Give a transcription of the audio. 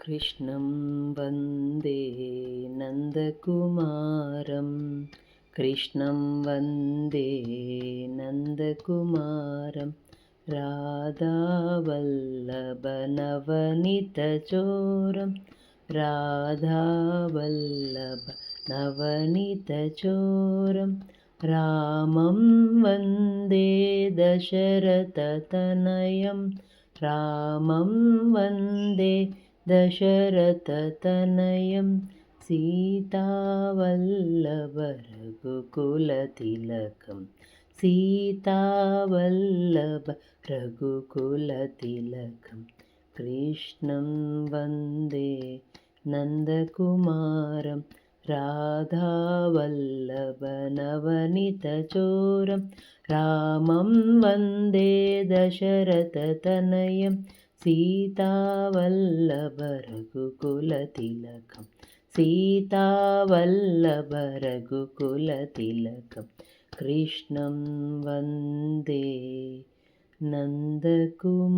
कृष्णं वन्दे नन्दकुमारं कृष्णं वन्दे नन्दकुमारं राधावल्लभनवनीतचोरं राधावल्लभनवनीतचोरं रामं वन्दे दशरथतनयं रामं वन्दे दशरथतनयं सीतावल्लभरघुकुलतिलकं सीतावल्लभरघुकुलतिलकं कृष्णं वन्दे नन्दकुमारं राधावल्लभनवनीतचोरं रामं वन्दे दशरथतनयं सीतावल्लभरघुकुलतिलकं सीतावल्लभरघुकुलतिलकं कृष्णं वन्दे नन्दकुमारम्।